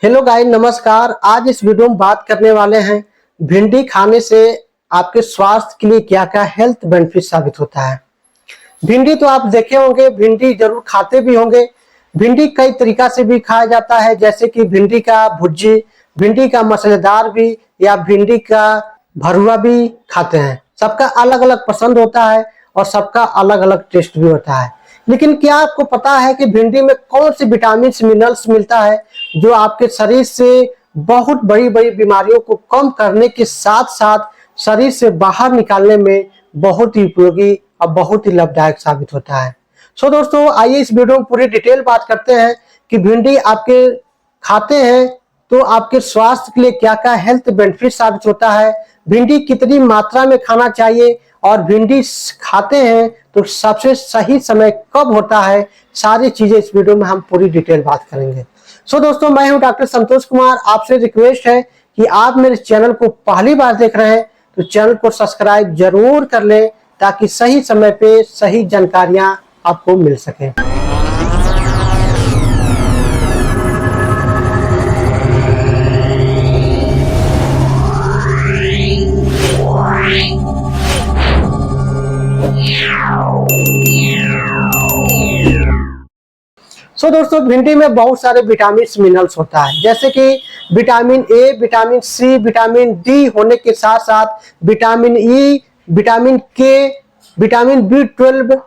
Hello guys, नमस्कार। आज इस वीडियो में बात करने वाले हैं भिंडी खाने से आपके स्वास्थ्य के लिए क्या क्या हेल्थ बेनिफिट साबित होता है। भिंडी तो आप देखे होंगे, भिंडी जरूर खाते भी होंगे। भिंडी कई तरीका से भी खाया जाता है, जैसे कि भिंडी का भुर्जी, भिंडी का मसालेदार भी, या भिंडी का भरुआ भी खाते हैं। सबका अलग अलग पसंद होता है और सबका अलग अलग टेस्ट भी होता है। लेकिन क्या आपको पता है कि भिंडी में कौन से विटामिन मिनरल्स मिलता है जो आपके शरीर से बहुत बड़ी बड़ी बीमारियों को कम करने के साथ साथ शरीर से बाहर निकालने में बहुत ही उपयोगी और बहुत ही लाभदायक साबित होता है। दोस्तों, आइए इस वीडियो में पूरी डिटेल बात करते हैं कि भिंडी आपके खाते हैं तो आपके स्वास्थ्य के लिए क्या क्या हेल्थ बेनिफिट साबित होता है, भिंडी कितनी मात्रा में खाना चाहिए और भिंडी खाते हैं तो सबसे सही समय कब होता है। सारी चीजें इस वीडियो में हम पूरी डिटेल बात करेंगे। दोस्तों, मैं हूं डॉक्टर संतोष कुमार। आपसे रिक्वेस्ट है कि आप मेरे चैनल को पहली बार देख रहे हैं तो चैनल को सब्सक्राइब जरूर कर लें ताकि सही समय पे सही जानकारियां आपको मिल सके। दोस्तों, भिंडी में बहुत सारे विटामिन मिनरल्स होता है, जैसे कि vitamin A, vitamin C, vitamin D होने के साथ साथ vitamin E, vitamin K, vitamin बी12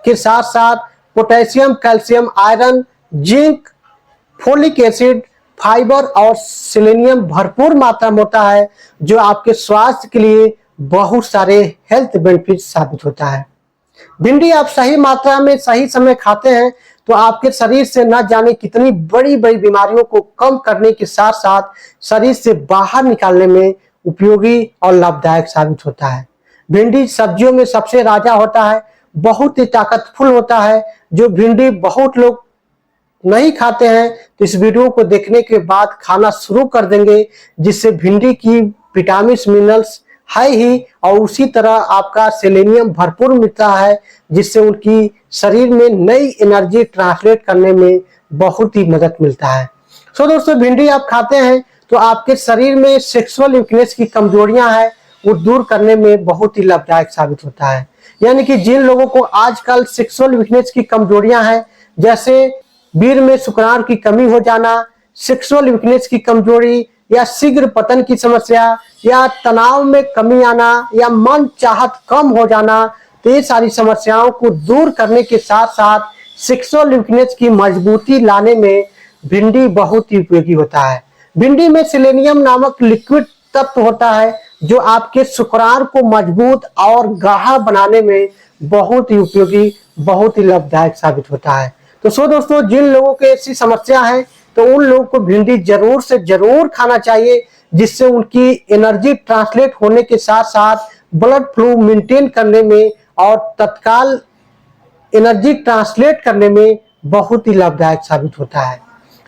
के साथ साथ potassium, calcium, iron, zinc, folic acid, fibre और सेलेनियम भरपूर मात्रा में होता है, जो आपके स्वास्थ्य के लिए बहुत सारे हेल्थ बेनिफिट साबित होता है। भिंडी आप सही मात्रा में सही समय खाते हैं तो आपके शरीर से न जाने कितनी बड़ी बड़ी बीमारियों को कम करने के साथ साथ शरीर से बाहर निकालने में उपयोगी और लाभदायक साबित होता है। भिंडी सब्जियों में सबसे राजा होता है, बहुत ही ताकतफुल होता है। जो भिंडी बहुत लोग नहीं खाते हैं तो इस वीडियो को देखने के बाद खाना शुरू कर देंगे, जिससे भिंडी की विटामिन मिनरल्स है ही और उसी तरह आपका सेलेनियम भरपूर मिलता है, जिससे उनकी शरीर में नई एनर्जी ट्रांसलेट करने में बहुत ही मदद मिलता है। दोस्तों, भिंडी आप खाते हैं तो आपके शरीर में सेक्सुअल वीकनेस की कमजोरियां हैं वो दूर करने में बहुत ही लाभदायक साबित होता है। यानी कि जिन लोगों को आजकल सेक्सुअल वीकनेस की कमजोरियां हैं, जैसे वीर्य में शुक्राणु की कमी हो जाना, सेक्सुअल वीकनेस की कमजोरी, या शीघ्र पतन की समस्या, या तनाव में कमी आना, या मन चाहत कम हो जाना, तो ये सारी समस्याओं को दूर करने के साथ साथ सेक्सुअल वीकनेस की मजबूती लाने में भिंडी बहुत ही उपयोगी होता है। भिंडी में सेलेनियम नामक लिक्विड तत्व होता है जो आपके शुक्राणु को मजबूत और गाढ़ा बनाने में बहुत ही उपयोगी, बहुत ही लाभदायक साबित होता है। तो दोस्तों, जिन लोगों को ऐसी समस्या है तो उन लोगों को भिंडी जरूर से जरूर खाना चाहिए, जिससे उनकी एनर्जी ट्रांसलेट होने के साथ साथ ब्लड फ्लो मेंटेन करने में और तत्काल एनर्जी ट्रांसलेट करने में बहुत ही लाभदायक साबित होता है।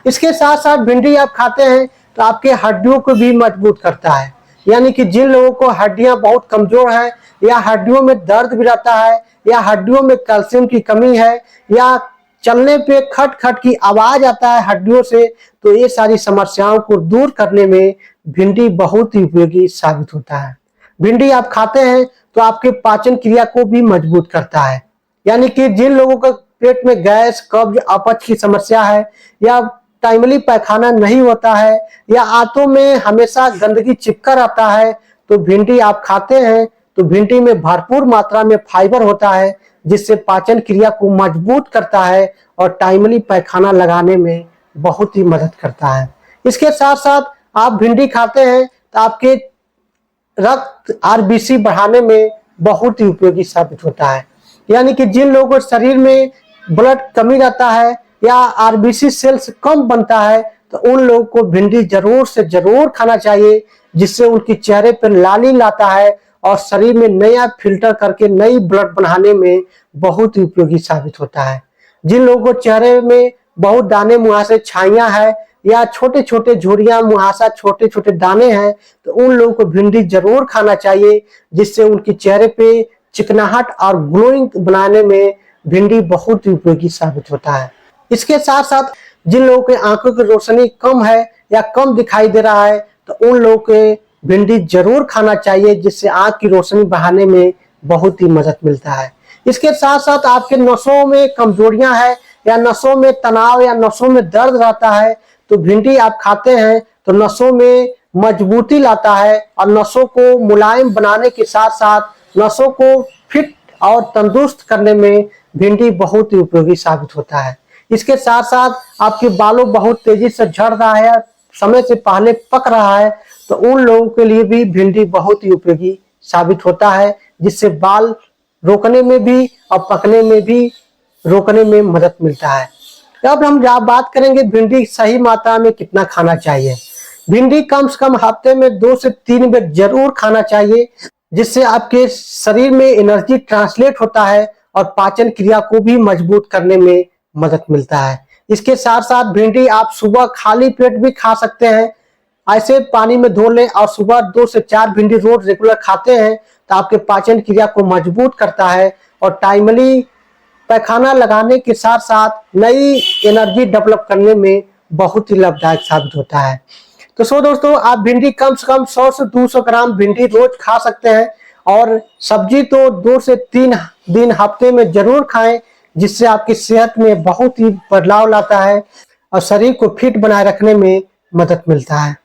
इसके साथ साथ भिंडी आप खाते हैं तो आपके हड्डियों को भी मजबूत करता है। यानी कि जिन लोगों को हड्डियां बहुत कमजोर है, या हड्डियों में दर्द भी रहता है, या हड्डियों में कैल्शियम की कमी है, या चलने पे खट खट की आवाज आता है हड्डियों से, तो ये सारी समस्याओं को दूर करने में भिंडी बहुत ही उपयोगी साबित होता है। भिंडी आप खाते हैं तो आपके पाचन क्रिया को भी मजबूत करता है। यानी कि जिन लोगों का पेट में गैस, कब्ज, अपच की समस्या है, या टाइमली पैखाना नहीं होता है, या आंतों में हमेशा गंदगी चिपका रहता है, तो भिंडी आप खाते हैं तो भिंडी में भरपूर मात्रा में फाइबर होता है, जिससे पाचन क्रिया को मजबूत करता है और टाइमली पैखाना लगाने में बहुत ही मदद करता है। इसके साथ साथ आप भिंडी खाते हैं तो आपके रक्त आरबीसी बढ़ाने में बहुत ही उपयोगी साबित होता है। यानी कि जिन लोगों को शरीर में ब्लड कमी रहता है या आरबीसी सेल्स कम बनता है, तो उन लोगों को भिंडी जरूर से जरूर खाना चाहिए, जिससे उनके चेहरे पर लाली लाता है और शरीर में नया फिल्टर करके नई ब्लड बनाने में बहुत ही उपयोगी साबित होता है। जिन लोगों को चेहरे में बहुत दाने मुहासे, छाइयां है, या छोटे छोटे झुर्रियां, मुहासा, छोटे छोटे दाने हैं, तो उन लोगों को भिंडी जरूर खाना चाहिए, जिससे उनके चेहरे पे चिकनाहट और ग्लोइंग बनाने में भिंडी बहुत ही उपयोगी साबित होता है। इसके साथ साथ जिन लोगों के आंखों की रोशनी कम है या कम दिखाई दे रहा है, तो उन लोगों के भिंडी जरूर खाना चाहिए, जिससे आंख की रोशनी बढ़ाने में बहुत ही मदद मिलता है। इसके साथ साथ आपके नसों में कमजोरियां हैं या नसों में तनाव या नसों में दर्द रहता है, तो भिंडी आप खाते हैं तो नसों में मजबूती लाता है और नसों को मुलायम बनाने के साथ साथ नसों को फिट और तंदुरुस्त करने में भिंडी बहुत ही उपयोगी साबित होता है। इसके साथ साथ आपके बालों बहुत तेजी से झड़ रहा है, समय से पहले पक रहा है, तो उन लोगों के लिए भी भिंडी बहुत ही उपयोगी साबित होता है, जिससे बाल रोकने में भी और पकने में भी रोकने में मदद मिलता है। अब हम बात करेंगे भिंडी सही मात्रा में कितना खाना चाहिए। भिंडी कम से कम हफ्ते में 2 से 3 बार जरूर खाना चाहिए, जिससे आपके शरीर में एनर्जी ट्रांसलेट होता है और पाचन क्रिया को भी मजबूत करने में मदद मिलता है। इसके साथ साथ भिंडी आप सुबह खाली पेट भी खा सकते हैं, ऐसे पानी में धो लें और सुबह 2 से 4 भिंडी रोज रेगुलर खाते हैं तो आपके पाचन क्रिया को मजबूत करता है और टाइमली पैखाना लगाने के साथ साथ नई एनर्जी डेवलप करने में बहुत ही लाभदायक साबित होता है। तो दोस्तों, आप भिंडी कम से कम 100 से 200 ग्राम भिंडी रोज खा सकते हैं और सब्जी तो 2 से 3 दिन हफ्ते में जरूर खाएं, जिससे आपकी सेहत में बहुत ही बदलाव लाता है और शरीर को फिट बनाए रखने में मदद मिलता है।